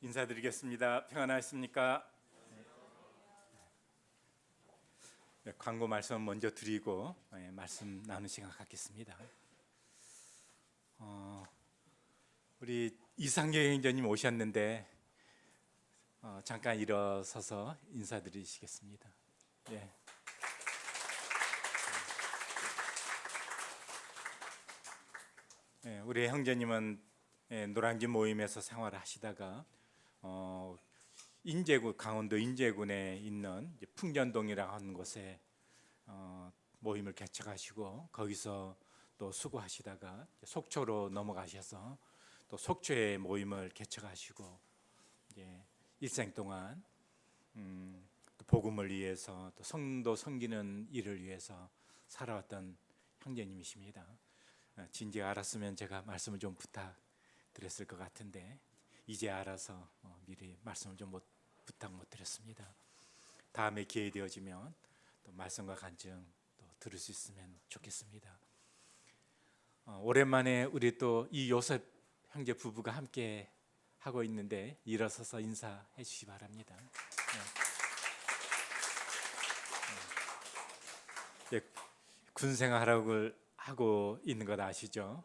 인사드리겠습니다. 평안하십니까? 네, 광고 말씀 먼저 드리고 말씀 나누는 시간 갖겠습니다. 우리 이상경 행자님 오셨는데 잠깐 일어서서 인사드리시겠습니다. 예. 우리 형제님은 노량진 모임에서 생활하시다가 인제군, 강원도 인제군에 있는 풍전동이라고 하는 곳에 모임을 개척하시고 거기서 또 수고하시다가 속초로 넘어가셔서 또 속초에 모임을 개척하시고 일생 동안 또 복음을 위해서 또 성도 섬기는 일을 위해서 살아왔던 형제님이십니다. 진작 알았으면 제가 말씀을 좀 부탁드렸을 것 같은데 이제 알아서 미리 말씀을 좀 부탁 못 드렸습니다. 다음에 기회 되어지면 또 말씀과 간증 또 들을 수 있으면 좋겠습니다. 오랜만에 우리 또 이 요셉 형제 부부가 함께 하고 있는데 일어서서 인사해 주시기 바랍니다. 군 생활을 하고 있는 것 아시죠?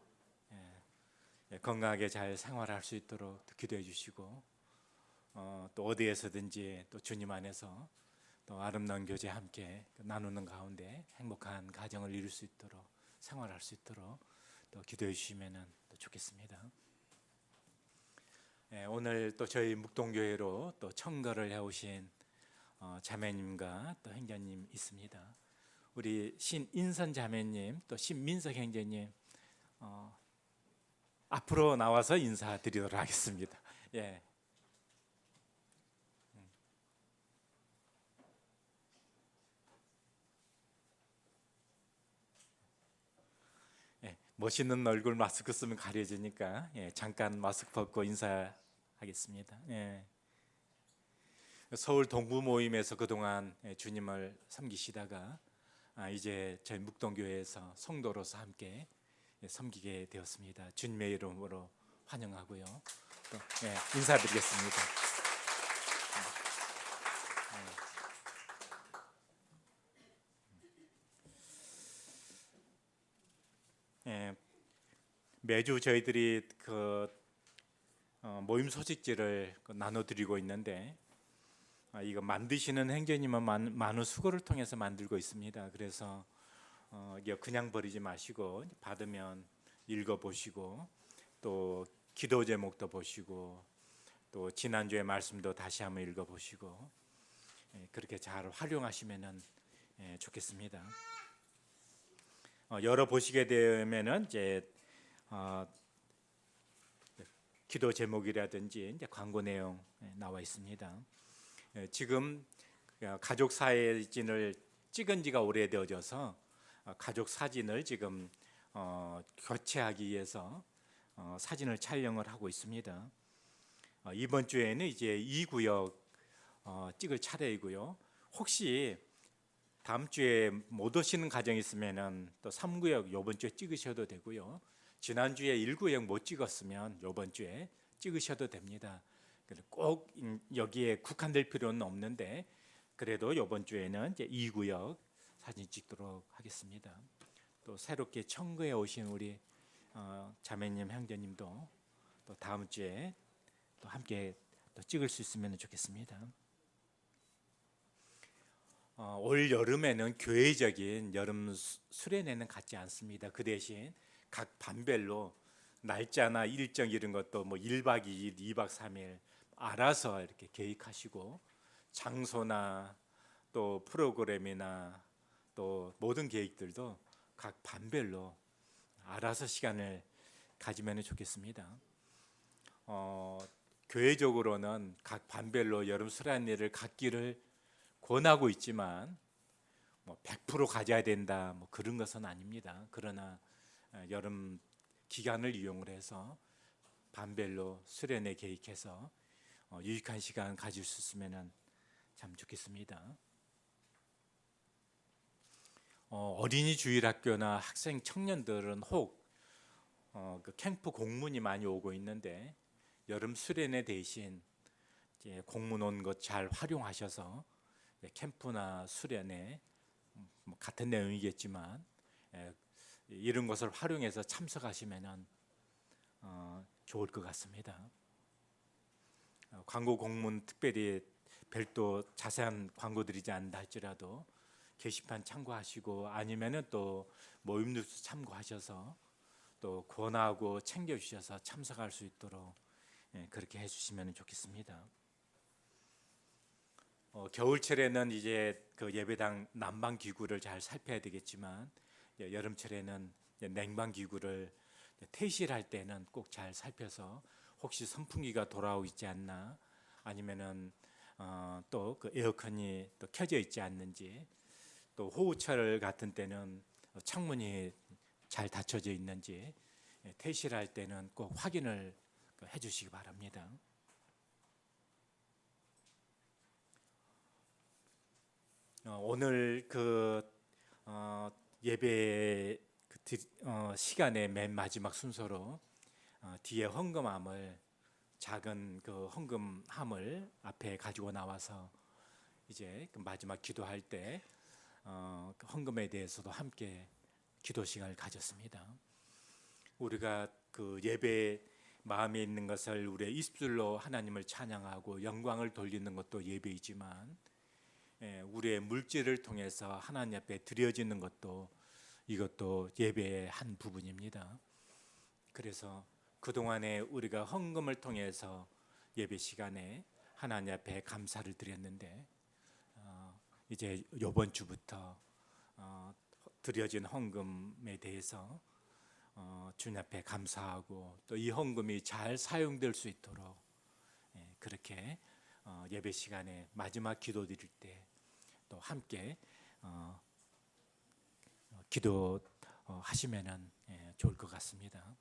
건강하게 잘 생활할 수 있도록 기도해 주시고 또 어디에서든지 또 주님 안에서 또 아름다운 교제 함께 나누는 가운데 행복한 가정을 이룰 수 있도록 생활할 수 있도록 또 기도해 주시면 또 좋겠습니다. 오늘 또 저희 묵동교회로 또 청거를 해오신 자매님과 또 형제님 있습니다. 우리 신인선 자매님 또 신민석 형제님 앞으로 나와서 인사드리도록 하겠습니다. 예. 멋있는 얼굴 마스크 쓰면 가려지니까 잠깐 마스크 벗고 인사하겠습니다. 서울 동부 모임에서 그동안 주님을 섬기시다가 이제 저희 묵동교회에서 성도로서 함께 섬기게 되었습니다. 주님의 이름으로 환영하고요. 또 인사드리겠습니다. 매주 저희들이 모임 소식지를 나눠드리고 있는데 이거 만드시는 행제님은 많은 수고를 통해서 만들고 있습니다. 그래서 그냥 버리지 마시고 받으면 읽어보시고 또 기도 제목도 보시고 또 지난주의 말씀도 다시 한번 읽어보시고 그렇게 잘 활용하시면 좋겠습니다. 열어보시게 되면은 이제 기도 제목이라든지 이제 광고 내용 나와 있습니다. 지금 가족 사진을 찍은 지가 오래되어져서 가족 사진을 지금 교체하기 위해서 사진을 촬영을 하고 있습니다. 이번 주에는 이제 2구역 찍을 차례이고요. 혹시 다음 주에 못 오시는 가정이 있으면은 또 3구역 이번 주에 찍으셔도 되고요. 지난주에 1구역 못 찍었으면 이번 주에 찍으셔도 됩니다. 꼭 여기에 국한될 필요는 없는데 그래도 이번 주에는 이제 2구역 사진 찍도록 하겠습니다. 또 새롭게 청구해 오신 우리 자매님 형제님도 또 다음 주에 또 함께 또 찍을 수 있으면 좋겠습니다. 올 여름에는 교회적인 여름 수련회는 갖지 않습니다. 그 대신 각 반별로 날짜나 일정 이런 것도 뭐 1박 2일, 2박 3일 알아서 이렇게 계획하시고 장소나 또 프로그램이나 또 모든 계획들도 각 반별로 알아서 시간을 가지면 좋겠습니다. 교회적으로는 각 반별로 여름 수련회를 갖기를 권하고 있지만 뭐 100% 가져야 된다 뭐 그런 것은 아닙니다. 그러나 여름 기간을 이용을 해서 반별로 수련회 계획해서 유익한 시간 가질 수 있으면 참 좋겠습니다. 어린이 주일학교나 학생 청년들은 혹 그 캠프 공문이 많이 오고 있는데 여름 수련회 대신 이제 공문 온 것 잘 활용하셔서 캠프나 수련회 뭐 같은 내용이겠지만 이런 것을 활용해서 참석하시면은 좋을 것 같습니다. 광고 공문 특별히 별도 자세한 광고 드리지 않는다 할지라도 게시판 참고하시고 아니면은 또 모임 뉴스 참고하셔서 또 권하고 챙겨주셔서 참석할 수 있도록 그렇게 해주시면 좋겠습니다. 겨울철에는 이제 그 예배당 난방 기구를 잘 살펴야 되겠지만 여름철에는 냉방 기구를 퇴실할 때는 꼭 잘 살펴서 혹시 선풍기가 돌아오고 있지 않나 아니면은 또 그 에어컨이 또 켜져 있지 않는지 또 호우철 같은 때는 창문이 잘 닫혀져 있는지 퇴실할 때는 꼭 확인을 해주시기 바랍니다. 오늘 그 예배 시간의 맨 마지막 순서로 뒤에 헌금함을 작은 그 헌금함을 앞에 가지고 나와서 이제 그 마지막 기도할 때 그 헌금에 대해서도 함께 기도 시간을 가졌습니다. 우리가 그 예배 마음에 있는 것을 우리의 입술로 하나님을 찬양하고 영광을 돌리는 것도 예배이지만 우리의 물질을 통해서 하나님 앞에 드려지는 것도 이것도 예배의 한 부분입니다. 그래서 그동안에 우리가 헌금을 통해서 예배 시간에 하나님 앞에 감사를 드렸는데 이제 이번 주부터 드려진 헌금에 대해서 주님 앞에 감사하고 또 이 헌금이 잘 사용될 수 있도록 그렇게 예배 시간에 마지막 기도 드릴 때 또 함께 기도하시면은 좋을 것 같습니다.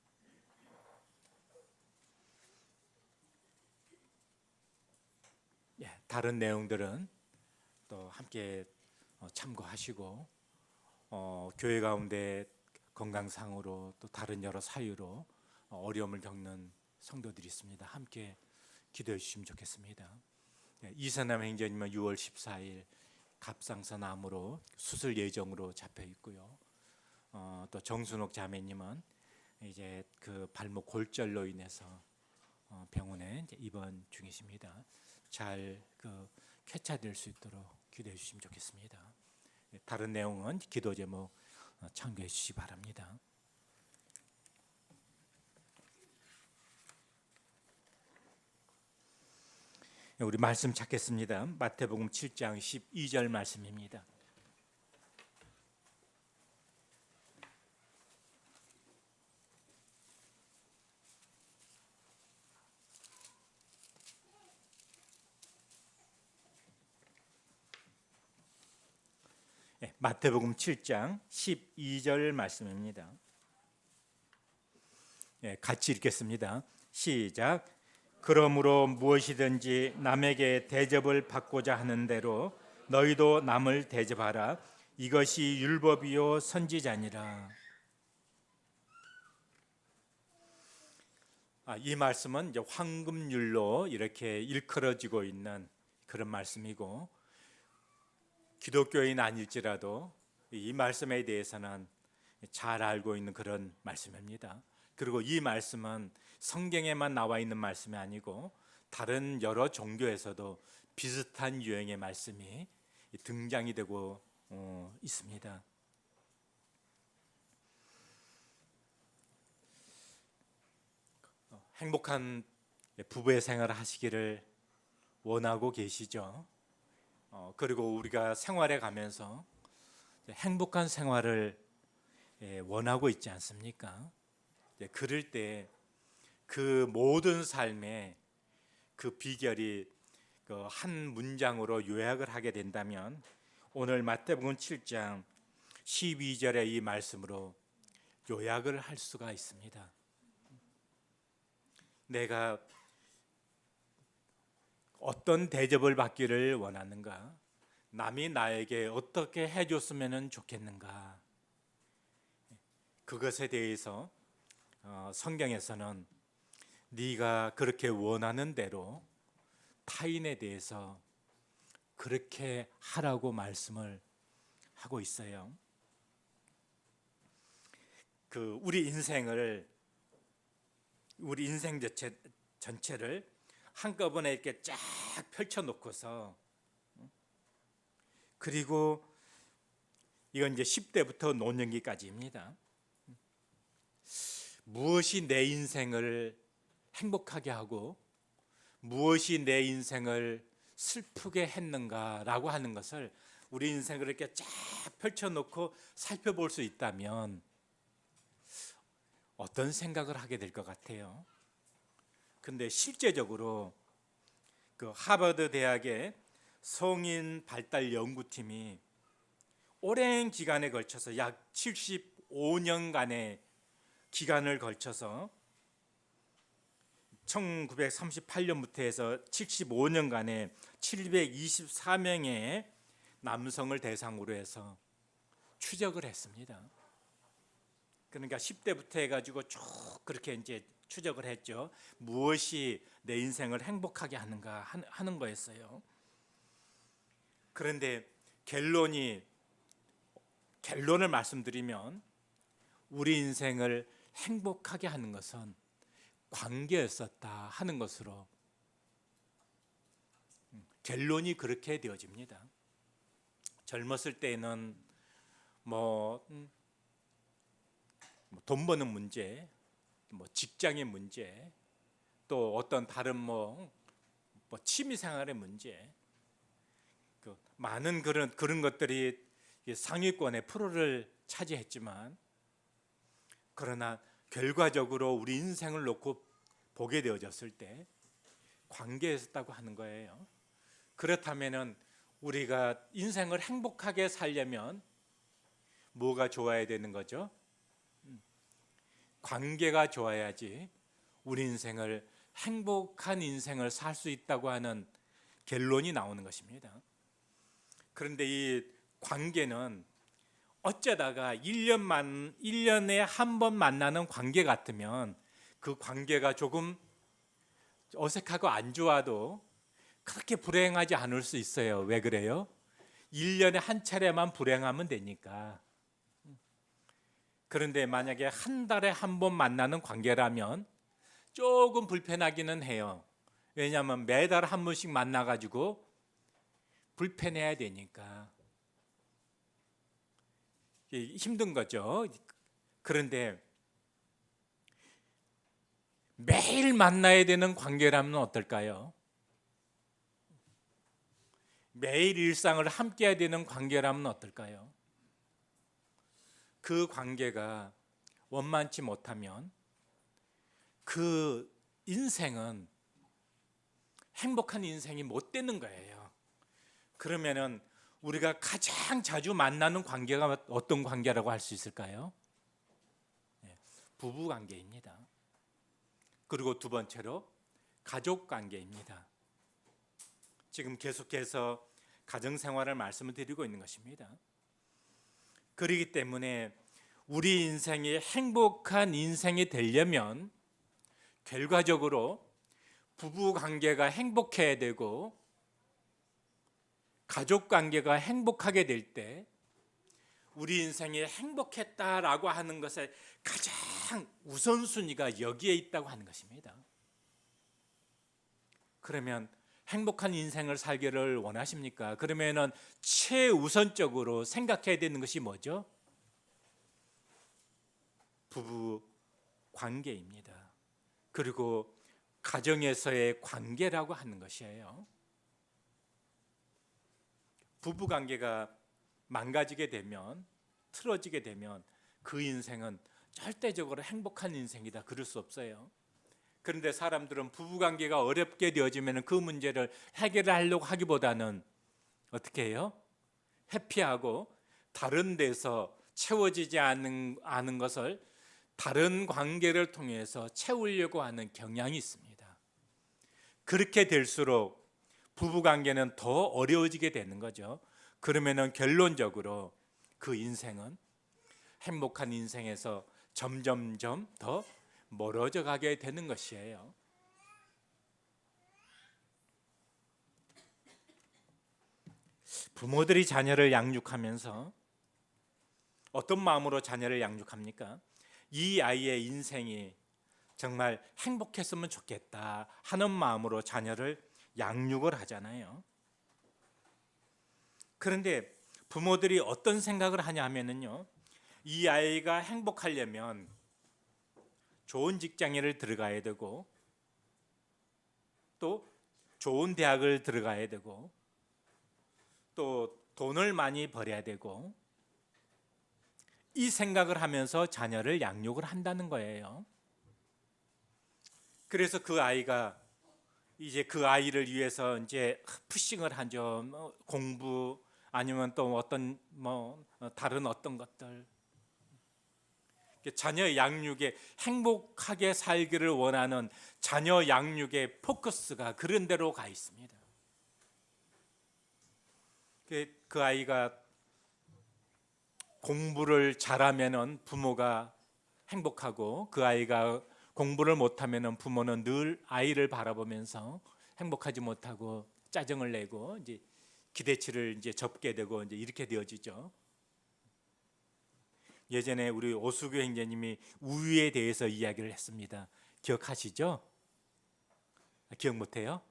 다른 내용들은 또 함께 참고하시고 교회 가운데 건강상으로 또 다른 여러 사유로 어려움을 겪는 성도들이 있습니다. 함께 기도해 주시면 좋겠습니다. 이사남 행전님은 6월 14일 갑상선 암으로 수술 예정으로 잡혀 있고요. 또 정순옥 자매님은 이제 그 발목 골절로 인해서 병원에 이제 입원 중이십니다. 잘 그 쾌차될 수 있도록 기도해 주시면 좋겠습니다. 다른 내용은 기도 제목 참고해 주시기 바랍니다. 우리 말씀 찾겠습니다. 마태복음 7장 12절 말씀입니다. 마태복음 7장 12절 말씀입니다. 같이 읽겠습니다. 시작. 그러므로 무엇이든지 남에게 대접을 받고자 하는 대로 너희도 남을 대접하라. 이것이 율법이요 선지자니라. 이 말씀은 이제 황금률로 이렇게 일컬어지고 있는 그런 말씀이고 기독교인 아닐지라도 이 말씀에 대해서는 잘 알고 있는 그런 말씀입니다. 그리고 이 말씀은 성경에만 나와 있는 말씀이 아니고 다른 여러 종교에서도 비슷한 유형의 말씀이 등장이 되고 있습니다. 행복한 부부의 생활을 하시기를 원하고 계시죠. 그리고 우리가 생활해 가면서 행복한 생활을 원하고 있지 않습니까? 그럴 때 그 모든 삶의 그 비결이 그 한 문장으로 요약을 하게 된다면 오늘 마태복음 7장 12절의 이 말씀으로 요약을 할 수가 있습니다. 내가 어떤 대접을 받기를 원하는가? 남이 나에게 어떻게 해줬으면 좋겠는가? 그것에 대해서 성경에서는 네가 그렇게 원하는 대로 타인에 대해서 그렇게 하라고 말씀을 하고 있어요. 우리 인생 전체를 한꺼번에 이렇게 쫙 펼쳐놓고서, 그리고 이건 이제 10대부터 노년기까지입니다. 무엇이 내 인생을 행복하게 하고 무엇이 내 인생을 슬프게 했는가라고 하는 것을 우리 인생을 이렇게 쫙 펼쳐놓고 살펴볼 수 있다면 어떤 생각을 하게 될 것 같아요? 근데 실제적으로 하버드 대학의 성인 발달 연구팀이 오랜 기간에 걸쳐서 약 75년간의 기간을 걸쳐서 1938년부터 해서 75년간에 724명의 남성을 대상으로 해서 추적을 했습니다. 그러니까 10대부터 해가지고 쭉 그렇게 이제 추적을 했죠. 무엇이 내 인생을 행복하게 하는가 하는 거였어요. 그런데 결론을 말씀드리면 우리 인생을 행복하게 하는 것은 관계였었다 하는 것으로 결론이 그렇게 되어집니다. 젊었을 때는 돈 버는 문제, 직장의 문제, 또 어떤 다른 취미 생활의 문제, 많은 그런 것들이 상위권의 프로를 차지했지만, 그러나 결과적으로 우리 인생을 놓고 보게 되어졌을 때 관계였다고 하는 거예요. 그렇다면은 우리가 인생을 행복하게 살려면 뭐가 좋아야 되는 거죠? 관계가 좋아야지 우리 인생을 행복한 인생을 살 수 있다고 하는 결론이 나오는 것입니다. 그런데 이 관계는 어쩌다가 1년에 한 번 만나는 관계 같으면 그 관계가 조금 어색하고 안 좋아도 그렇게 불행하지 않을 수 있어요. 왜 그래요? 1년에 한 차례만 불행하면 되니까. 그런데 만약에 한 달에 한 번 만나는 관계라면 조금 불편하기는 해요. 왜냐하면 매달 한 번씩 만나가지고 불편해야 되니까 힘든 거죠. 그런데 매일 만나야 되는 관계라면 어떨까요? 매일 일상을 함께 해야 되는 관계라면 어떨까요? 그 관계가 원만치 못하면 그 인생은 행복한 인생이 못 되는 거예요. 그러면은 우리가 가장 자주 만나는 관계가 어떤 관계라고 할 수 있을까요? 부부 관계입니다. 그리고 두 번째로 가족 관계입니다. 지금 계속해서 가정 생활을 말씀을 드리고 있는 것입니다. 그렇기 때문에 우리 인생이 행복한 인생이 되려면 결과적으로 부부 관계가 행복해야 되고 가족 관계가 행복하게 될 때 우리 인생이 행복했다라고 하는 것의 가장 우선순위가 여기에 있다고 하는 것입니다. 그러면 행복한 인생을 살기를 원하십니까? 그러면은 최우선적으로 생각해야 되는 것이 뭐죠? 부부 관계입니다. 그리고 가정에서의 관계라고 하는 것이에요. 부부 관계가 망가지게 되면, 틀어지게 되면 그 인생은 절대적으로 행복한 인생이다 그럴 수 없어요. 그런데 사람들은 부부 관계가 어렵게 되어지면 그 문제를 해결하려고 하기보다는 어떻게 해요? 회피하고 다른 데서 채워지지 않은 것을 다른 관계를 통해서 채우려고 하는 경향이 있습니다. 그렇게 될수록 부부 관계는 더 어려워지게 되는 거죠. 그러면은 결론적으로 그 인생은 행복한 인생에서 점점점 더 멀어져 가게 되는 것이에요. 부모들이 자녀를 양육하면서 어떤 마음으로 자녀를 양육합니까? 이 아이의 인생이 정말 행복했으면 좋겠다 하는 마음으로 자녀를 양육을 하잖아요. 그런데 부모들이 어떤 생각을 하냐 하면은요, 이 아이가 행복하려면 좋은 직장에 들어가야 되고 또 좋은 대학을 들어가야 되고 또 돈을 많이 벌어야 되고, 이 생각을 하면서 자녀를 양육을 한다는 거예요. 그래서 그 아이가 이제 그 아이를 위해서 이제 푸싱을 하죠. 공부 아니면 또 어떤 다른 어떤 것들, 자녀 양육에 행복하게 살기를 원하는 자녀 양육의 포커스가 그런 데로 가 있습니다. 그 아이가 공부를 잘하면은 부모가 행복하고, 그 아이가 공부를 못하면은 부모는 늘 아이를 바라보면서 행복하지 못하고 짜증을 내고 이제 기대치를 이제 접게 되고 이제 이렇게 되어지죠. 예전에 우리 오수교 형제님이 우유에 대해서 이야기를 했습니다. 기억하시죠? 기억 못해요?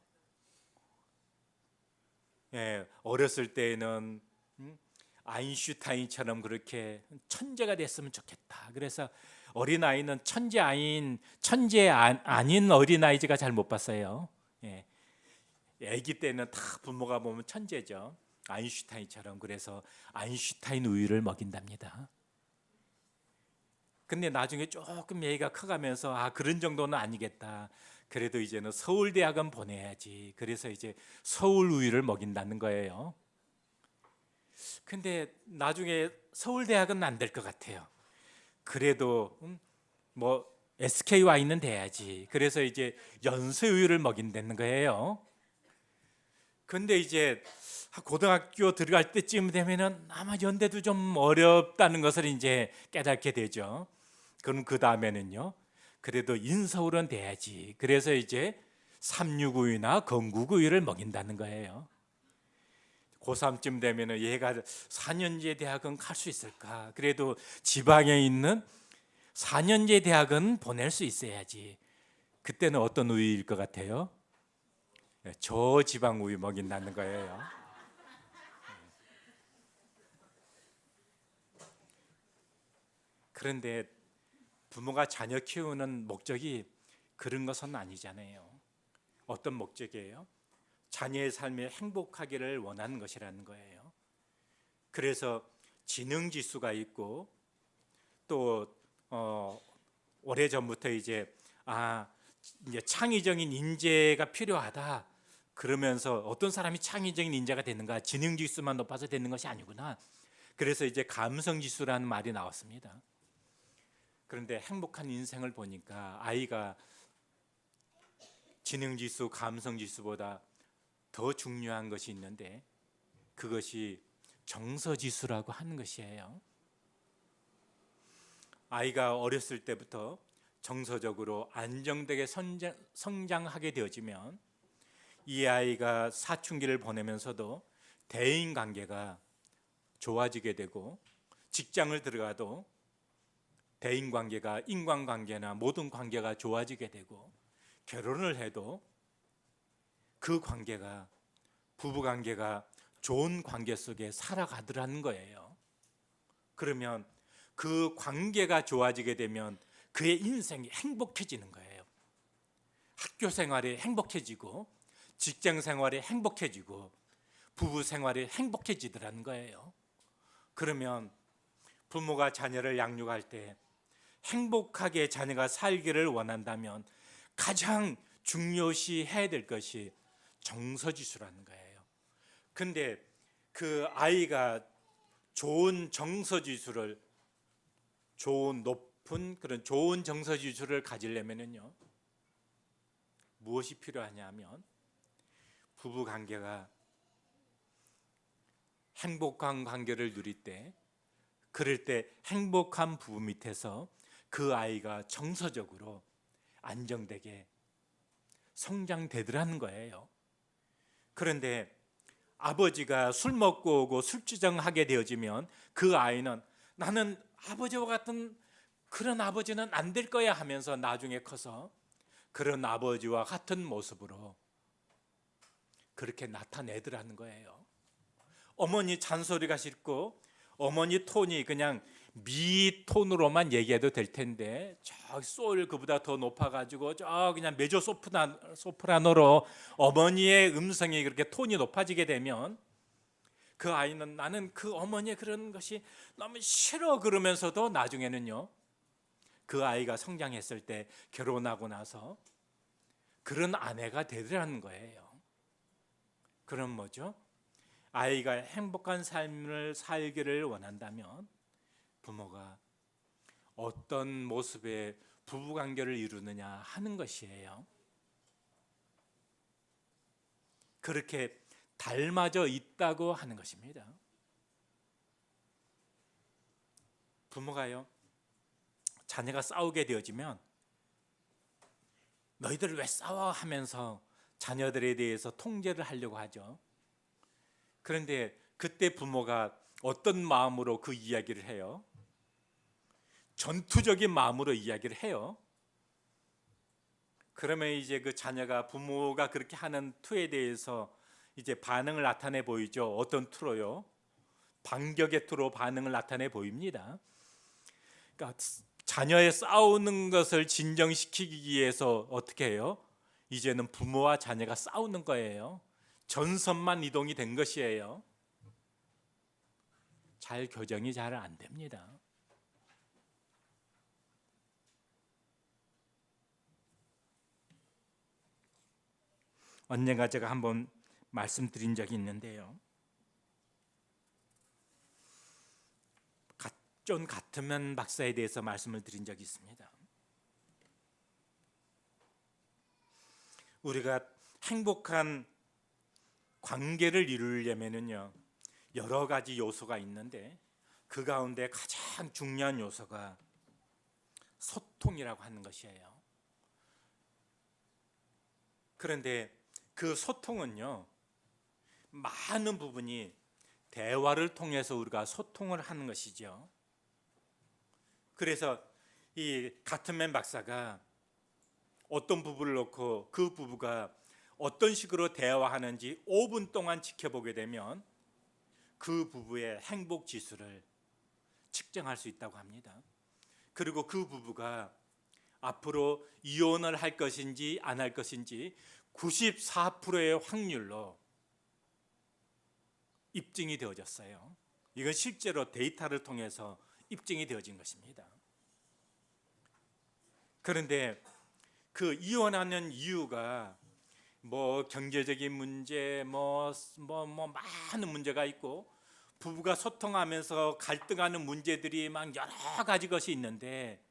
예, 어렸을 때는 아인슈타인처럼 그렇게 천재가 됐으면 좋겠다. 그래서 어린아이는 천재 아닌 어린아이가 잘 못 봤어요. 예, 아기 때는 다 부모가 보면 천재죠. 아인슈타인처럼. 그래서 아인슈타인 우유를 먹인답니다. 근데 나중에 조금 얘기가 커가면서 그런 정도는 아니겠다. 그래도 이제는 서울대학은 보내야지. 그래서 이제 서울 우유를 먹인다는 거예요. 근데 나중에 서울대학은 안 될 것 같아요. 그래도 뭐 SKY는 돼야지. 그래서 이제 연세우유를 먹인다는 거예요. 근데 이제 고등학교 들어갈 때쯤 되면은 아마 연대도 좀 어렵다는 것을 이제 깨닫게 되죠. 그럼 그 다음에는요, 그래도 인서울은 돼야지. 그래서 이제 삼육우유나 건국우유를 먹인다는 거예요. 고3쯤 되면은 얘가 4년제 대학은 갈 수 있을까? 그래도 지방에 있는 4년제 대학은 보낼 수 있어야지. 그때는 어떤 우유일 것 같아요? 저지방 우유 먹인다는 거예요. 그런데 부모가 자녀 키우는 목적이 그런 것은 아니잖아요. 어떤 목적이에요? 자녀의 삶에 행복하기를 원하는 것이라는 거예요. 그래서 지능 지수가 있고 또 오래 전부터 이제 창의적인 인재가 필요하다. 그러면서 어떤 사람이 창의적인 인재가 되는가? 지능 지수만 높아서 되는 것이 아니구나. 그래서 이제 감성 지수라는 말이 나왔습니다. 그런데 행복한 인생을 보니까 아이가 지능 지수, 감성 지수보다 더 중요한 것이 있는데, 그것이 정서 지수라고 하는 것이에요. 아이가 어렸을 때부터 정서적으로 안정되게 성장하게 되어지면 이 아이가 사춘기를 보내면서도 대인 관계가 좋아지게 되고, 직장을 들어가도 대인 관계가, 인간관계나 모든 관계가 좋아지게 되고, 결혼을 해도 그 관계가, 부부 관계가 좋은 관계 속에 살아가더라는 거예요. 그러면 그 관계가 좋아지게 되면 그의 인생이 행복해지는 거예요. 학교 생활이 행복해지고, 직장 생활이 행복해지고, 부부 생활이 행복해지더라는 거예요. 그러면 부모가 자녀를 양육할 때 행복하게 자녀가 살기를 원한다면 가장 중요시 해야 될 것이 정서지수라는 거예요. 근데 그 아이가 좋은 정서지수를, 높은 그런 좋은 정서지수를 가지려면요, 무엇이 필요하냐면 부부 관계가 행복한 관계를 누릴 때, 그럴 때 행복한 부부 밑에서 그 아이가 정서적으로 안정되게 성장되더라는 거예요. 그런데 아버지가 술 먹고 오고 술주정하게 되어지면 그 아이는 나는 아버지와 같은 그런 아버지는 안 될 거야 하면서 나중에 커서 그런 아버지와 같은 모습으로 그렇게 나타내더라는 거예요. 어머니 잔소리가 싫고 어머니 톤이 그냥 미 톤으로만 얘기해도 될 텐데 저 소울 그보다 더 높아가지고 저 그냥 메조 소프라노로 어머니의 음성이 그렇게 톤이 높아지게 되면 그 아이는 나는 그 어머니의 그런 것이 너무 싫어 그러면서도 나중에는요 그 아이가 성장했을 때 결혼하고 나서 그런 아내가 되더라는 거예요. 그럼 뭐죠? 아이가 행복한 삶을 살기를 원한다면 부모가 어떤 모습의 부부관계를 이루느냐 하는 것이에요. 그렇게 닮아져 있다고 하는 것입니다. 부모가요 자녀가 싸우게 되어지면 너희들 왜 싸워 하면서 자녀들에 대해서 통제를 하려고 하죠. 그런데 그때 부모가 어떤 마음으로 그 이야기를 해요? 전투적인 마음으로 이야기를 해요. 그러면 이제 그 자녀가 부모가 그렇게 하는 투에 대해서 이제 반응을 나타내 보이죠. 어떤 투로요? 반격의 투로 반응을 나타내 보입니다. 그러니까 자녀의 싸우는 것을 진정시키기 위해서 어떻게 해요? 이제는 부모와 자녀가 싸우는 거예요. 전선만 이동이 된 것이에요. 잘 교정이 잘 안 됩니다. 언젠가 제가 한번 말씀드린 적이 있는데요. 존 가트맨 박사에 대해서 말씀을 드린 적이 있습니다. 우리가 행복한 관계를 이루려면은요 여러 가지 요소가 있는데 그 가운데 가장 중요한 요소가 소통이라고 하는 것이에요. 그런데 그 소통은요 많은 부분이 대화를 통해서 우리가 소통을 하는 것이죠. 그래서 이 가트맨 박사가 어떤 부부를 놓고 그 부부가 어떤 식으로 대화하는지 5분 동안 지켜보게 되면 그 부부의 행복 지수를 측정할 수 있다고 합니다. 그리고 그 부부가 앞으로 이혼을 할 것인지 안 할 것인지 94%의 확률로 입증이 되어졌어요. 이건 실제로 데이터를 통해서 입증이 되어진 것입니다. 그런데 그 이혼하는 이유가 뭐 경제적인 문제, 많은 문제가 있고 부부가 소통하면서 갈등하는 문제들이 막 여러 가지 것이 있는데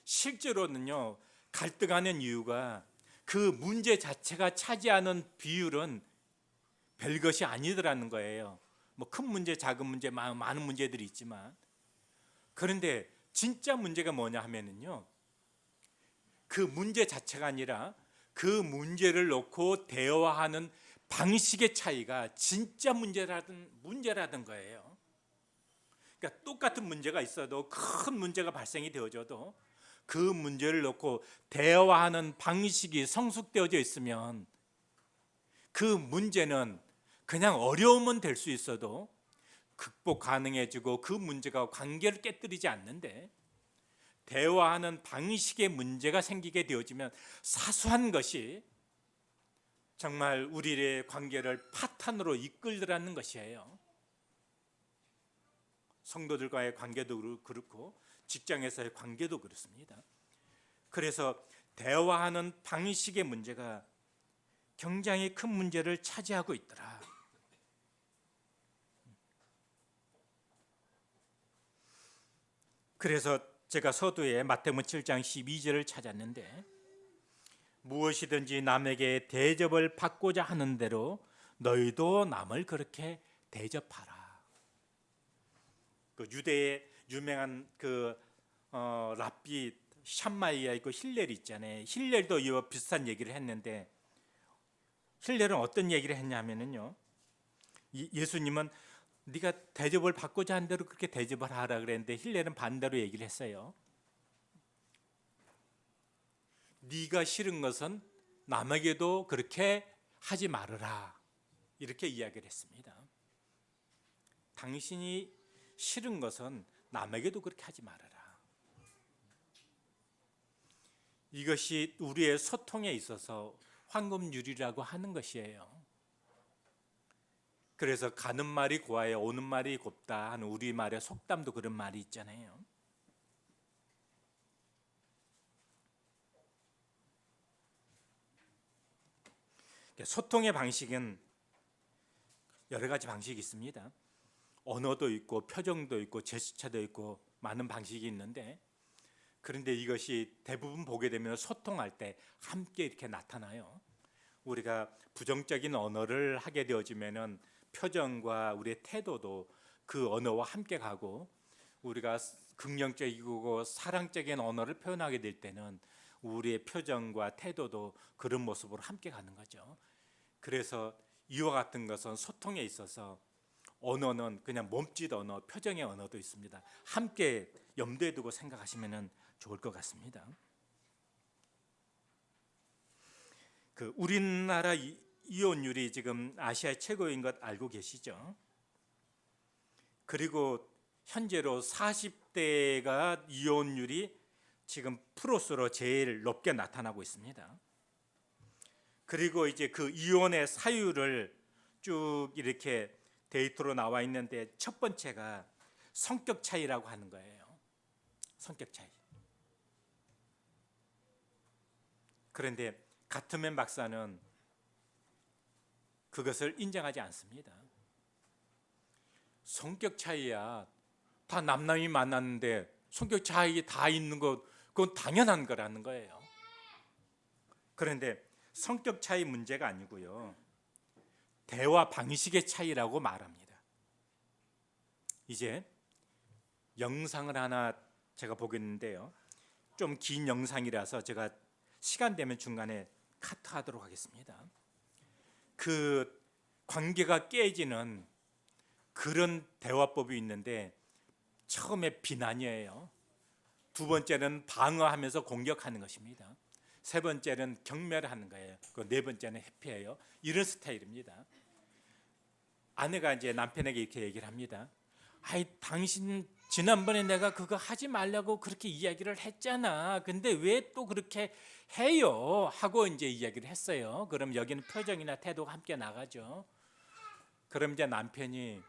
실제로는요 갈등하는 이유가 그 문제 자체가 차지하는 비율은 별것이 아니더라는 거예요. 뭐 큰 문제, 작은 문제, 많은 문제들이 있지만 그런데 진짜 문제가 뭐냐 하면은요 그 문제 자체가 아니라 그 문제를 놓고 대화하는 방식의 차이가 진짜 문제라는 거예요. 그러니까 똑같은 문제가 있어도 큰 문제가 발생이 되어져도 그 문제를 놓고 대화하는 방식이 성숙되어져 있으면 그 문제는 그냥 어려움은 될 수 있어도 극복 가능해지고 그 문제가 관계를 깨뜨리지 않는데 대화하는 방식의 문제가 생기게 되어지면 사소한 것이 정말 우리의 관계를 파탄으로 이끌더라는 것이에요. 성도들과의 관계도 그렇고 직장에서의 관계도 그렇습니다. 그래서 대화하는 방식의 문제가 굉장히 큰 문제를 차지하고 있더라. 그래서 제가 서두에 마태복음 7장 12절을 찾았는데 무엇이든지 남에게 대접을 받고자 하는 대로 너희도 남을 그렇게 대접하라. 그 유대의 유명한 그 랍비 샴마이가 있고 힐렐이 있잖아요. 힐렐도 이와 비슷한 얘기를 했는데 힐렐은 어떤 얘기를 했냐면은요. 예수님은 네가 대접을 받고자 한 대로 그렇게 대접을 하라 그랬는데 힐레는 반대로 얘기를 했어요. 네가 싫은 것은 남에게도 그렇게 하지 말아라. 이렇게 이야기를 했습니다. 당신이 싫은 것은 남에게도 그렇게 하지 말아라. 이것이 우리의 소통에 있어서 황금률이라고 하는 것이에요. 그래서 가는 말이 고와야 오는 말이 곱다 하는 우리말의 속담도 그런 말이 있잖아요. 소통의 방식은 여러 가지 방식이 있습니다. 언어도 있고 표정도 있고 제스처도 있고 많은 방식이 있는데, 그런데 이것이 대부분 보게 되면 소통할 때 함께 이렇게 나타나요. 우리가 부정적인 언어를 하게 되어지면은 표정과 우리의 태도도 그 언어와 함께 가고, 우리가 긍정적이고 사랑적인 언어를 표현하게 될 때는 우리의 표정과 태도도 그런 모습으로 함께 가는 거죠. 그래서 이와 같은 것은 소통에 있어서 언어는 그냥 몸짓 언어, 표정의 언어도 있습니다. 함께 염두에 두고 생각하시면 좋을 것 같습니다. 우리나라 이혼율이 지금 아시아 최고인 것 알고 계시죠? 그리고 현재로 40대가 이혼율이 지금 프로수로 제일 높게 나타나고 있습니다. 그리고 이제 그 이혼의 사유를 쭉 이렇게 데이터로 나와 있는데, 첫 번째가 성격 차이라고 하는 거예요. 성격 차이. 그런데 가트맨 박사는 그것을 인정하지 않습니다. 성격 차이야. 다 남남이 만났는데 성격 차이 다 있는 것, 그건 당연한 거라는 거예요. 그런데 성격 차이 문제가 아니고요, 대화 방식의 차이라고 말합니다. 이제 영상을 하나 제가 보겠는데요, 좀 긴 영상이라서 제가 시간 되면 중간에 카트하도록 하겠습니다. 그 관계가 깨지는 그런 대화법이 있는데, 처음에 비난이에요. 두 번째는 방어하면서 공격하는 것입니다. 세 번째는 경멸하는 거예요. 그 네 번째는 회피해요. 이런 스타일입니다. 아내가 이제 남편에게 이렇게 얘기를 합니다. 아이, 당신 지난번에 내가 그거 하지 말라고 그렇게 이야기를 했잖아. 근데 왜 또 그렇게 해요? 하고 이제 이야기를 했어요. 그럼 여기는 표정이나 태도가 함께 나가죠. 그럼 이제 남편이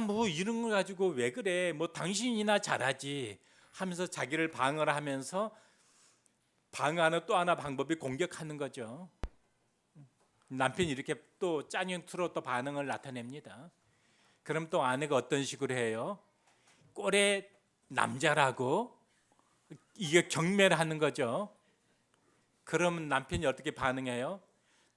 뭐 이런 거 가지고 왜 그래? 뭐 당신이나 잘하지 하면서 자기를 방어를 하면서, 방어하는 또 하나 방법이 공격하는 거죠. 남편이 이렇게 또 짜증투로 또 반응을 나타냅니다. 그럼 또 아내가 어떤 식으로 해요? 꼴의 남자라고, 이게 경멸하는 거죠. 그러면 남편이 어떻게 반응해요?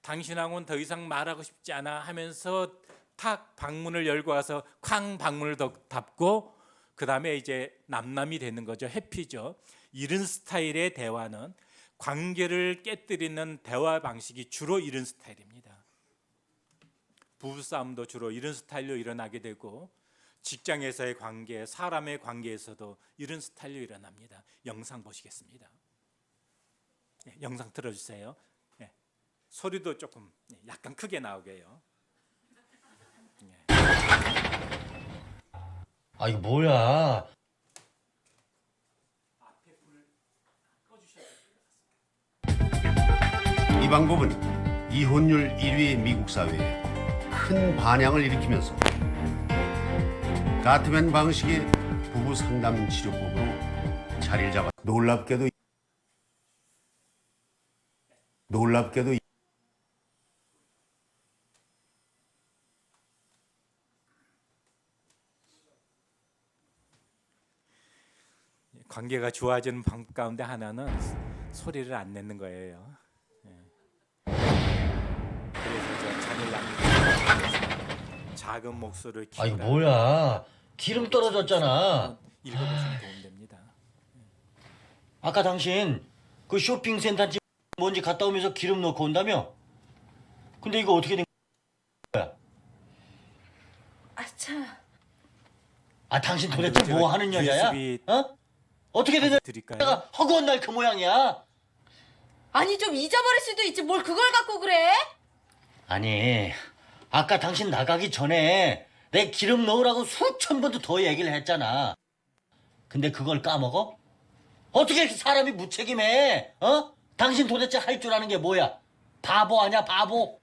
당신하고는 더 이상 말하고 싶지 않아 하면서 탁 방문을 열고 와서 쾅 방문을 닫고, 그 다음에 이제 남남이 되는 거죠. 해피죠. 이런 스타일의 대화는, 관계를 깨뜨리는 대화 방식이 주로 이런 스타일입니다. 부부싸움도 주로 이런 스타일로 일어나게 되고, 직장에서의 관계, 사람의 관계에서도 이런 스타일로 일어납니다. 영상 보시겠습니다. 네, 영상 틀어주세요. 네, 소리도 조금 약간 크게 나오게 해요. 네. 이거 뭐야? 이 방법은 이혼율 1위의 미국 사회에 큰 반향을 일으키면서 가트맨 방식의 부부 상담 치료법으로 자리를 잡아 놀랍게도 관계가 좋아지는 방법 가운데 하나는 소리를 안 내는 거예요. 그래서 저 자녀 양육 작은 목소리를 키우라. 이거 뭐야? 기름 떨어졌잖아. 읽어보시면 도움됩니다. 아까 당신 그 쇼핑센터 집 먼지 갔다 오면서 기름 넣고 온다며? 근데 이거 어떻게 된 거야? 아 당신 도대체 제가 뭐 하는 여자야? USB 어? 어떻게 된 드릴까요? 내가 허구한 날 그 모양이야? 아니 좀 잊어버릴 수도 있지 뭘 그걸 갖고 그래? 아니 아까 당신 나가기 전에 내 기름 넣으라고 수천 번도 더 얘기를 했잖아. 근데 그걸 까먹어? 어떻게 이렇게 사람이 무책임해? 어? 당신 도대체 할 줄 아는 게 뭐야? 바보 아냐 바보?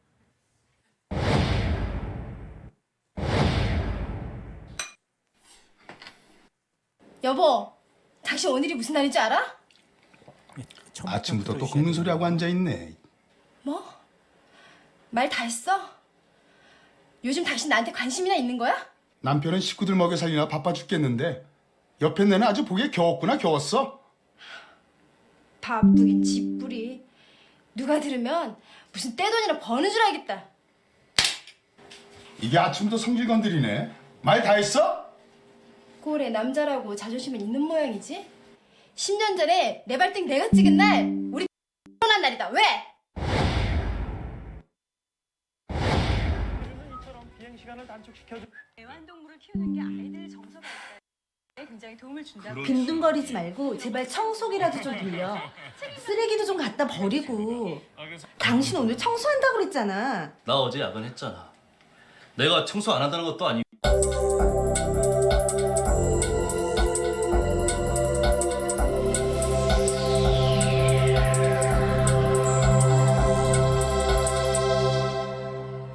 여보, 당신 오늘이 무슨 날인지 알아? 아침부터 또 긁는 소리하고 앉아있네. 뭐? 말 다 했어? 요즘 당신 나한테 관심이나 있는 거야? 남편은 식구들 먹여 살리나 바빠 죽겠는데 옆에 내는 아주 보기에 겨웠구나 겨웠어. 바쁘게 집부리. 누가 들으면 무슨 떼돈이나 버는 줄 알겠다. 이게 아침부터 성질 건드리네. 말 다 했어? 꼴에 남자라고 자존심은 있는 모양이지? 10년 전에 내 발등 내가 찍은 날 우리 결혼한 날이다. 왜? 애완동물을 키우는 게 아이들 정서 발달에 굉장히 도움을 준다고. 빈둥거리지 말고 제발 청소기라도 좀 돌려. 쓰레기도 좀 갖다 버리고. 당신 오늘 청소한다고 그랬잖아. 나 어제 야근했잖아. 내가 청소 안 한다는 것도 아니고.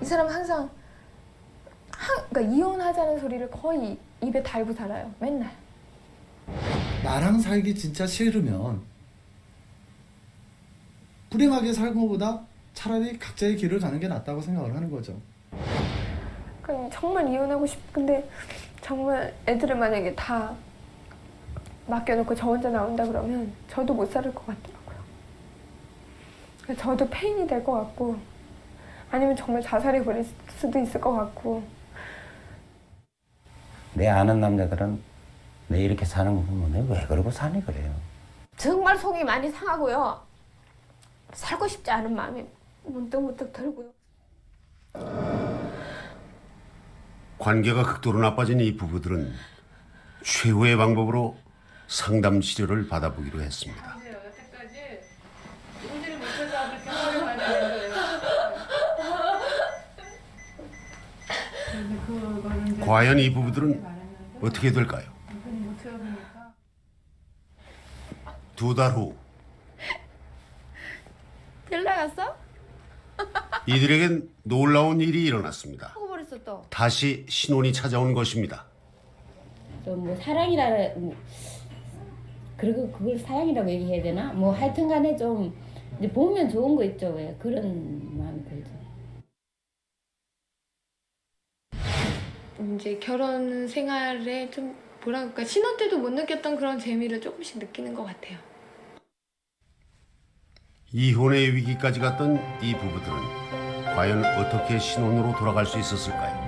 이 사람은 항상 그러니까 이혼하자는 소리를 거의 입에 달고 살아요. 맨날. 나랑 살기 진짜 싫으면 불행하게 살는 것보다 차라리 각자의 길을 가는 게 낫다고 생각을 하는 거죠. 그러니까 정말 이혼하고 싶은데 정말 애들을 만약에 다 맡겨놓고 저 혼자 나온다 그러면 저도 못 살을 것 같더라고요. 그러니까 저도 페인이 될 것 같고 아니면 정말 자살해 버릴 수도 있을 것 같고. 내 아는 남자들은 내 이렇게 사는 거 보면 왜 그러고 사니 그래요. 정말 속이 많이 상하고요. 살고 싶지 않은 마음이 문득문득 들고요. 관계가 극도로 나빠진 이 부부들은 최후의 방법으로 상담 치료를 받아보기로 했습니다. 과연 이 부부들은 어떻게 될까요? 2달 후 일 나갔어? 이들에겐 놀라운 일이 일어났습니다. 하고 버렸어 또. 다시 신혼이 찾아온 것입니다. 좀 뭐 사랑이라 그리고 그걸 사랑이라고 얘기해야 되나? 뭐 하여튼간에 좀 이제 보면 좋은 거 있죠. 왜 그런 마음이 들죠. 이제 결혼 생활에 좀 뭐랄까 신혼 때도 못 느꼈던 그런 재미를 조금씩 느끼는 것 같아요. 이혼의 위기까지 갔던 이 부부들은 과연 어떻게 신혼으로 돌아갈 수 있었을까요?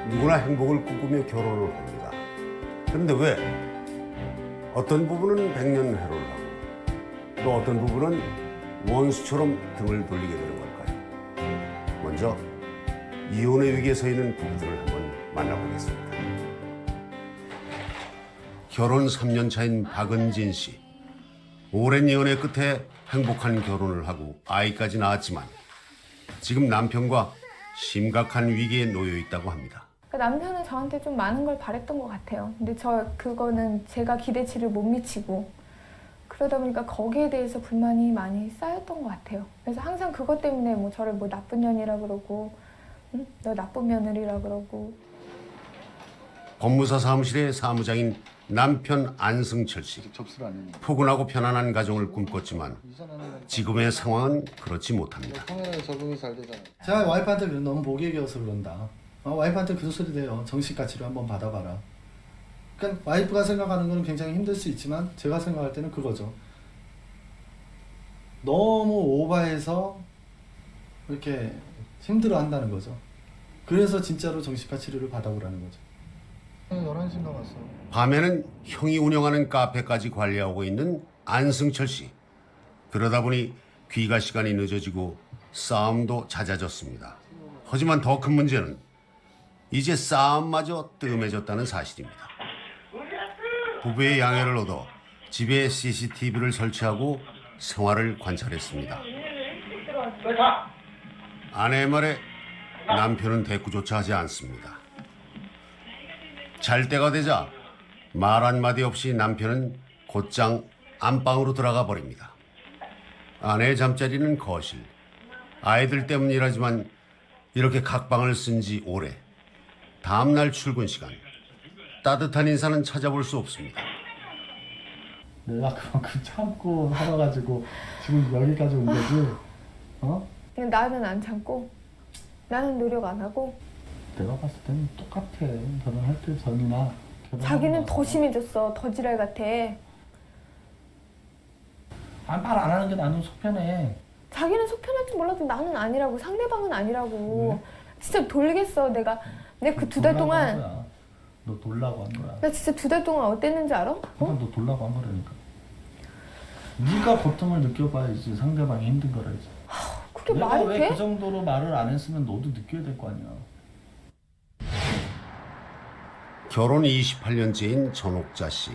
누구나 행복을 꿈꾸며 결혼을 합니다. 그런데 왜 어떤 부부는 백년해로를 하고 또 어떤 부부는 원수처럼 등을 돌리게 되는 걸까요? 먼저 이혼의 위기에 서 있는 부부들을 한번 만나보겠습니다. 결혼 3년 차인 박은진 씨. 오랜 연애 끝에 행복한 결혼을 하고 아이까지 낳았지만 지금 남편과 심각한 위기에 놓여 있다고 합니다. 남편은 저한테 좀 많은 걸 바랬던 것 같아요. 근데 그거는 제가 기대치를 못 미치고 그러다 보니까 거기에 대해서 불만이 많이 쌓였던 것 같아요. 그래서 항상 그것 때문에 뭐 저를 뭐 나쁜 년이라 그러고 응? 너 나쁜 며느리라 그러고. 법무사 사무실의 사무장인 남편 안승철 씨. 포근하고 편안한 가정을 꿈꿨지만 지금의 상황은 그렇지 못합니다. 제가 와이프한테 너무 목이 겨워서 그런다. 와이프한테 그 소리 돼요. 정신과 치료 한번 받아봐라. 그러니까 와이프가 생각하는 건 굉장히 힘들 수 있지만 제가 생각할 때는 그거죠. 너무 오버해서 이렇게 힘들어한다는 거죠. 그래서 진짜로 정신과 치료를 받아보라는 거죠. 11시인가 왔어. 밤에는 형이 운영하는 카페까지 관리하고 있는 안승철 씨. 그러다 보니 귀가 시간이 늦어지고 싸움도 잦아졌습니다. 하지만 더 큰 문제는 이제 싸움마저 뜸해졌다는 사실입니다. 부부의 양해를 얻어 집에 CCTV를 설치하고 생활을 관찰했습니다. 아내의 말에 남편은 대꾸조차 하지 않습니다. 잘 때가 되자 말 한마디 없이 남편은 곧장 안방으로 들어가 버립니다. 아내의 잠자리는 거실. 아이들 때문이라지만 이렇게 각방을 쓴 지 오래. 다음날 출근 시간. 따뜻한 인사는 찾아볼 수 없습니다. 내가 그만큼 참고 살아가지고 지금 여기까지 온 거지. 그냥 나는 안 참고 나는 노력 안 하고 내가 봤을 때는 똑같아. 결혼할 때 전이나 자기는 더 심해졌어. 더 지랄 같아. 말 안 하는 게 나는 속편해. 자기는 속편할지 몰라도 나는 아니라고. 상대방은 아니라고. 진짜 돌겠어. 내가 그 2달 동안 너 놀라고 한 거야. 나 진짜 2달 동안 어땠는지 알아? 그러니까 너 놀라고 한 거라니까. 네가 고통을 느껴봐야지 상대방이 힘든 거라지. 그게 내가 말이 왜 돼? 그 정도로 말을 안 했으면 너도 느껴야 될 거 아니야. 결혼 28년째인 전옥자 씨.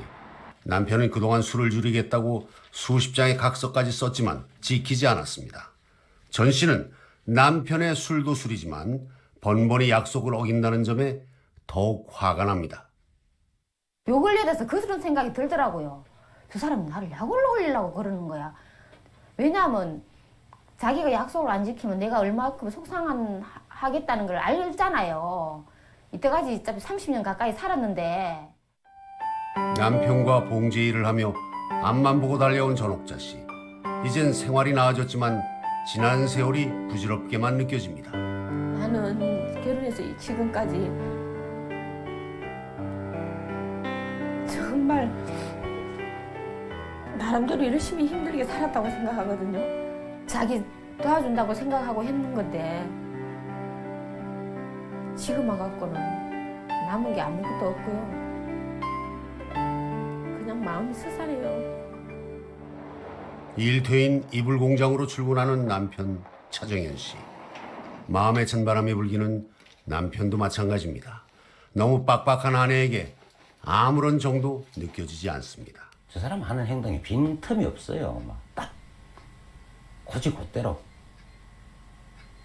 남편은 그동안 술을 줄이겠다고 수십 장의 각서까지 썼지만 지키지 않았습니다. 전 씨는 남편의 술도 술이지만 번번이 약속을 어긴다는 점에 더욱 화가 납니다. 요 근래 돼서 그런 생각이 들더라고요. 저 사람이 나를 약올로 올리려고 그러는 거야. 왜냐하면 자기가 약속을 안 지키면 내가 얼마큼 속상하겠다는 걸 알잖아요. 이때까지 30년 가까이 살았는데. 남편과 봉제 일을 하며 앞만 보고 달려온 전옥자 씨. 이젠 생활이 나아졌지만 지난 세월이 부질없게만 느껴집니다. 나는 결혼해서 지금까지 정말 나름대로 열심히 힘들게 살았다고 생각하거든요. 자기 도와준다고 생각하고 했는 건데 지금 와갖고는 남은 게 아무것도 없고요. 그냥 마음이 스산해요. 일퇴인 이불 공장으로 출근하는 남편 차정현 씨. 마음에 찬 바람이 불기는 남편도 마찬가지입니다. 너무 빡빡한 아내에게 아무런 정도 느껴지지 않습니다. 저 사람 하는 행동에 빈틈이 없어요. 막 딱 고지 곧대로.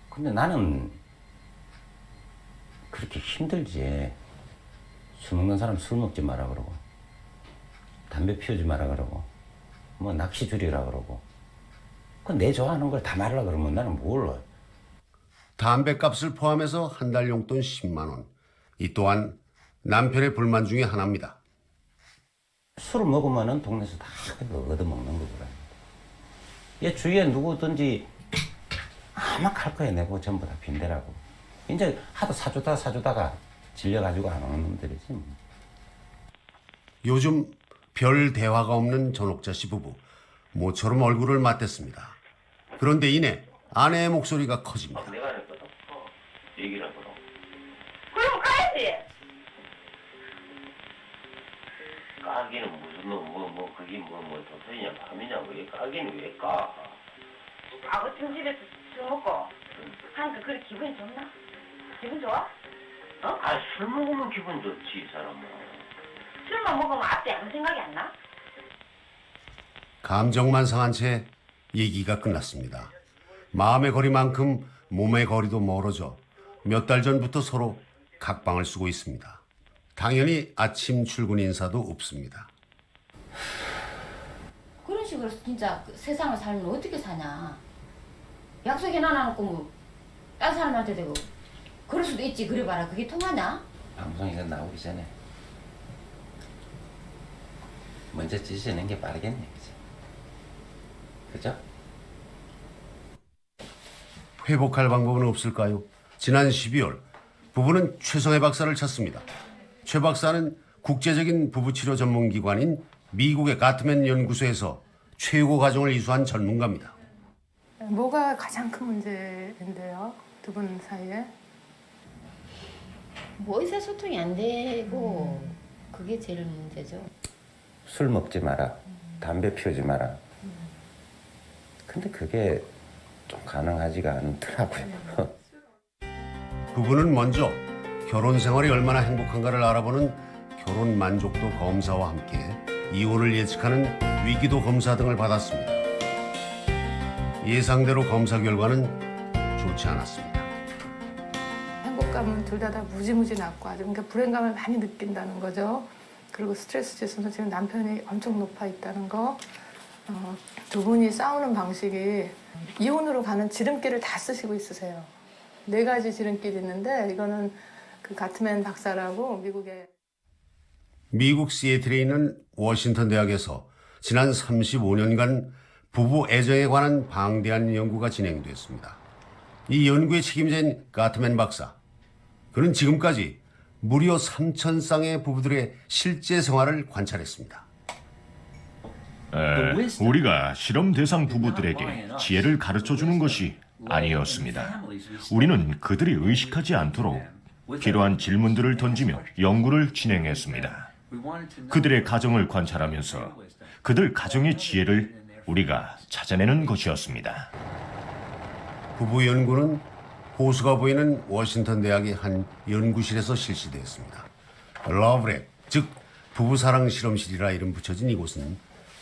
근데 나는 그렇게 힘들지. 술 먹는 사람 술 먹지 마라 그러고, 담배 피우지 마라 그러고, 뭐 낚시 줄이라 그러고. 그 내 좋아하는 걸 다 말하라 그러면 나는 몰라. 담배값을 포함해서 한 달 용돈 10만 원. 이 또한 남편의 불만 중에 하나입니다. 술을 먹으면은 동네에서 다 얻어먹는 거더라. 얘 주위에 누구든지 아마 할 거야. 내고 전부 다 빈대라고. 이제 하도 사주다가 질려가지고 안 오는 놈들이지. 뭐. 요즘 별 대화가 없는 전옥자 씨 부부. 모처럼 얼굴을 맞댔습니다. 그런데 이내 아내의 목소리가 커집니다. 내가 했거든. 얘기를 하거든. 그럼 가야지. 까기는 무슨 그게 도토리냐 밤이냐 왜 까기는 왜 까? 아 같은 집에서 술 먹고 하니까 그래 기분이 좋나? 기분 좋아? 술 먹으면 기분 좋지 이 사람은. 술만 먹으면 앞에 아무 생각이 안 나? 감정만 상한 채 얘기가 끝났습니다. 마음의 거리만큼 몸의 거리도 멀어져 몇 달 전부터 서로 각방을 쓰고 있습니다. 당연히 아침 출근 인사도 없습니다. 그런 식으로 진짜 세상을 살면 어떻게 사냐. 약속이나 나놓고 뭐 딴 사람한테 대고 그럴 수도 있지. 그래 봐라. 그게 통하냐? 방송에서 나오기 전에 먼저 찢어내는 게 빠르겠네. 그치? 그죠? 회복할 방법은 없을까요? 지난 12월 부부는 최성애 박사를 찾습니다. 최 박사는 국제적인 부부치료 전문기관인 미국의 가트맨 연구소에서 최고 과정을 이수한 전문가입니다. 뭐가 가장 큰 문제인데요? 두 분 사이에? 뭐 의사소통이 안 되고 그게 제일 문제죠. 술 먹지 마라. 담배 피우지 마라. 근데 그게 좀 가능하지가 않더라고요. 부부는 먼저 결혼 생활이 얼마나 행복한가를 알아보는 결혼 만족도 검사와 함께 이혼을 예측하는 위기도 검사 등을 받았습니다. 예상대로 검사 결과는 좋지 않았습니다. 행복감은 둘 다 무지무지 낮고 아주 그러니까 불행감을 많이 느낀다는 거죠. 그리고 스트레스 지수는 지금 남편이 엄청 높아 있다는 거. 두 분이 싸우는 방식이 이혼으로 가는 지름길을 다 쓰시고 있으세요. 4가지 지름길이 있는데 이거는 그 가트맨 박사라고 미국 시애틀에 있는 워싱턴 대학에서 지난 35년간 부부 애정에 관한 방대한 연구가 진행됐습니다. 이 연구의 책임자인 가트맨 박사. 그는 지금까지 무려 3,000쌍의 부부들의 실제 생활을 관찰했습니다. 우리가 실험 대상 부부들에게 지혜를 가르쳐주는 것이 아니었습니다. 우리는 그들이 의식하지 않도록 필요한 질문들을 던지며 연구를 진행했습니다. 그들의 가정을 관찰하면서 그들 가정의 지혜를 우리가 찾아내는 것이었습니다. 부부 연구는 호수가 보이는 워싱턴 대학의 한 연구실에서 실시되었습니다. 러브랩, 즉 부부사랑 실험실이라 이름 붙여진 이곳은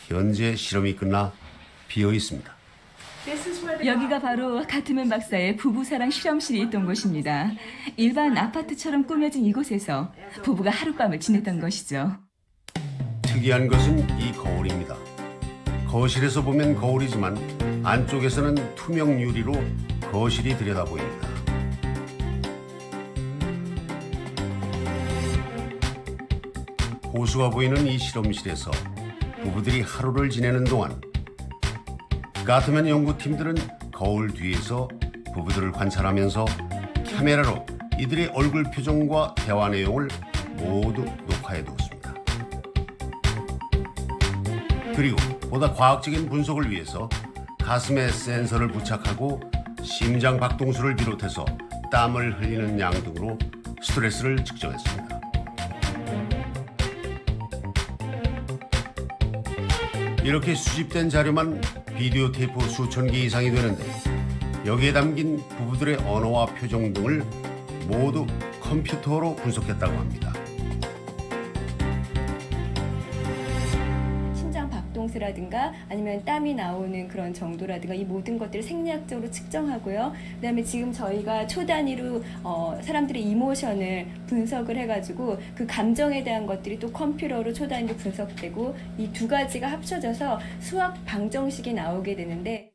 현재 실험이 끝나 비어 있습니다. 여기가 바로 가트맨 박사의 부부사랑 실험실이 있던 곳입니다. 일반 아파트처럼 꾸며진 이곳에서 부부가 하룻밤을 지냈던 것이죠. 특이한 것은 이 거울입니다. 거실에서 보면 거울이지만 안쪽에서는 투명 유리로 거실이 들여다보입니다. 호수가 보이는 이 실험실에서 부부들이 하루를 지내는 동안 가트맨 연구팀들은 거울 뒤에서 부부들을 관찰하면서 카메라로 이들의 얼굴 표정과 대화 내용을 모두 녹화해 두었습니다. 그리고 보다 과학적인 분석을 위해서 가슴에 센서를 부착하고 심장 박동수를 비롯해서 땀을 흘리는 양 등으로 스트레스를 측정했습니다. 이렇게 수집된 자료만 비디오 테이프 수천 개 이상이 되는데 여기에 담긴 부부들의 언어와 표정 등을 모두 컴퓨터로 분석했다고 합니다. 심장 박동수라든가 아니면 땀이 나오는 그런 정도라든가 이 모든 것들을 생리학적으로 측정하고요. 그다음에 지금 저희가 초 단위로 사람들의 이모션을 분석을 해가지고 그 감정에 대한 것들이 또 컴퓨터로 초 단위로 분석되고 이 두 가지가 합쳐져서 수학 방정식이 나오게 되는데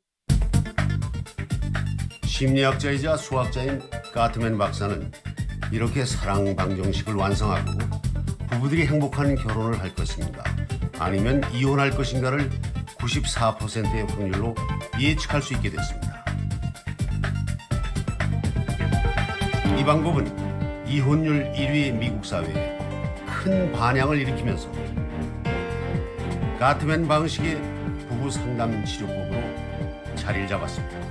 심리학자이자 수학자인 가트맨 박사는 이렇게 사랑 방정식을 완성하고 부부들이 행복한 결혼을 할 것인가 아니면 이혼할 것인가를 94%의 확률로 예측할 수 있게 됐습니다. 이 방법은 이혼율 1위의 미국 사회에 큰 반향을 일으키면서 가트맨 방식의 부부 상담 치료법으로 자리를 잡았습니다.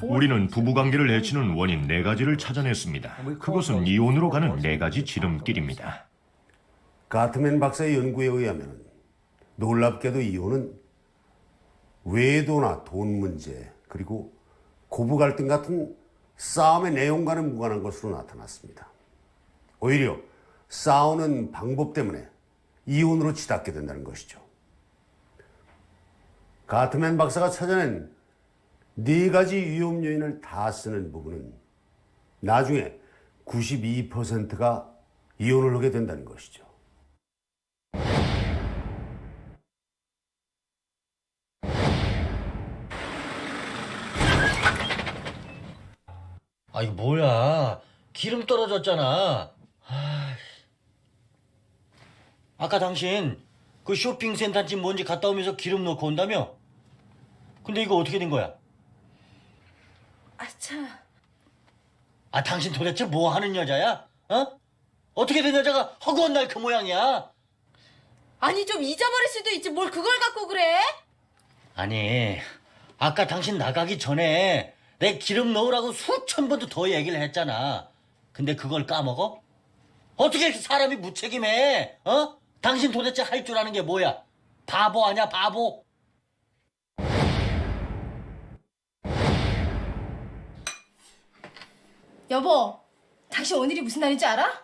우리는 부부관계를 해치는 원인 4가지를 찾아냈습니다. 그것은 이혼으로 가는 4가지 지름길입니다. 가트맨 박사의 연구에 의하면 놀랍게도 이혼은 외도나 돈 문제 그리고 고부 갈등 같은 싸움의 내용과는 무관한 것으로 나타났습니다. 오히려 싸우는 방법 때문에 이혼으로 치닫게 된다는 것이죠. 가트맨 박사가 찾아낸 4가지 위험 요인을 다 쓰는 부부는 나중에 92%가 이혼을 하게 된다는 것이죠. 아, 이거 뭐야? 기름 떨어졌잖아. 아까 당신 그 쇼핑센터집 뭔지 갔다 오면서 기름 넣고 온다며? 근데 이거 어떻게 된 거야? 참. 아, 당신 도대체 뭐 하는 여자야? 어? 어떻게 된 여자가 허구한 날 그 모양이야? 아니 좀 잊어버릴 수도 있지 뭘 그걸 갖고 그래? 아니, 아까 당신 나가기 전에 내 기름 넣으라고 수천 번도 더 얘기를 했잖아. 근데 그걸 까먹어? 어떻게 이렇게 사람이 무책임해? 어? 당신 도대체 할 줄 아는 게 뭐야? 바보 아냐, 바보? 여보, 당신 오늘이 무슨 날인지 알아?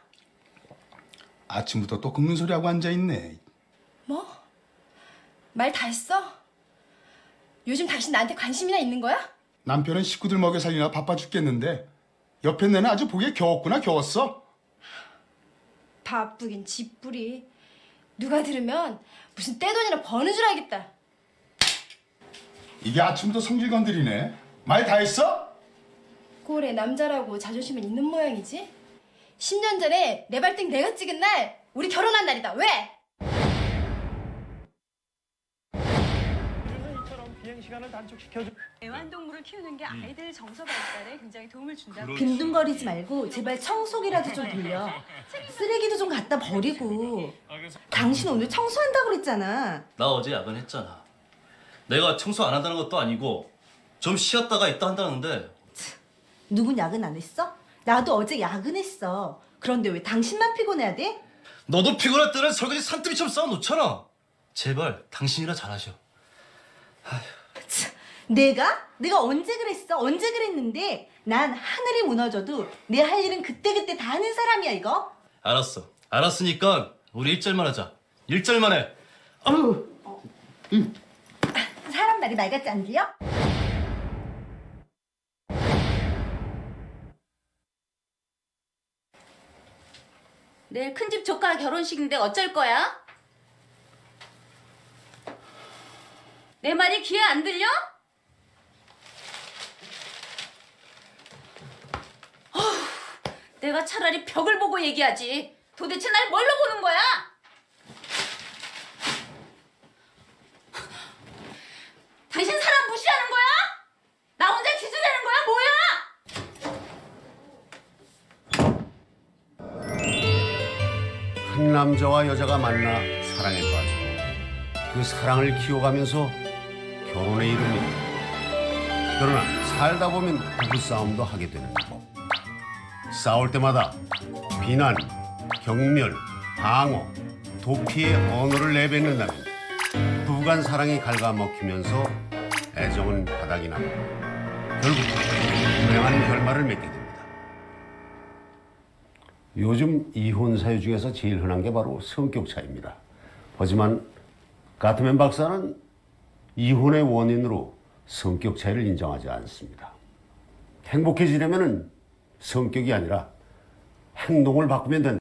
아침부터 또 긁는 소리하고 앉아있네. 뭐? 말 다 했어? 요즘 당신 나한테 관심이나 있는 거야? 남편은 식구들 먹여 살리나 바빠 죽겠는데 옆에 내는 아주 보기에 겨웠구나 겨웠어. 바쁘긴 집부리. 누가 들으면 무슨 떼돈이나 버는 줄 알겠다. 이게 아침부터 성질 건드리네. 말 다 했어? 꼴에 남자라고 자존심은 있는 모양이지? 10년 전에 내 발등 내가 찍은 날 우리 결혼한 날이다. 왜? 애완동물을 키우는 게 아이들 정서 발달에 굉장히 도움을 준다고. 빈둥거리지 말고 제발 청소기라도 좀 돌려. 쓰레기도 좀 갖다 버리고. 당신 오늘 청소한다고 그랬잖아. 나 어제 야근했잖아. 내가 청소 안 한다는 것도 아니고 좀 쉬었다가 있다 한다는데. 누군 야근 안 했어? 나도 어제 야근했어. 그런데 왜 당신만 피곤해야 돼? 너도 피곤할 때는 설거지 산더미처럼 쌓아놓잖아. 제발 당신이라 잘하셔. 내가? 내가 언제 그랬어? 언제 그랬는데? 난 하늘이 무너져도 내 할 일은 그때그때 다 하는 사람이야 이거. 알았어. 알았으니까 우리 1절만 하자. 1절만 해. 사람 말이 말 같지 안 들려? 내일 큰집 조카 결혼식인데 어쩔 거야? 내 말이 귀에 안 들려? 내가 차라리 벽을 보고 얘기하지. 도대체 날 뭘로 보는 거야? 당신 사람 무시하는 거야? 나 혼자 기준되는 거야? 뭐야? 한 남자와 여자가 만나 사랑에 빠지고 그 사랑을 키워가면서 결혼에 이릅니다. 그러나 살다 보면 부부싸움도 하게 되는 법. 싸울 때마다 비난, 경멸, 방어, 도피의 언어를 내뱉는다면 부부간 사랑이 갉아먹히면서 애정은 바닥이 나고 결국 불행한 결말을 맺게 됩니다. 요즘 이혼 사유 중에서 제일 흔한 게 바로 성격 차이입니다. 하지만 가트맨 박사는 이혼의 원인으로 성격 차이를 인정하지 않습니다. 행복해지려면 성격이 아니라 행동을 바꾸면 된다.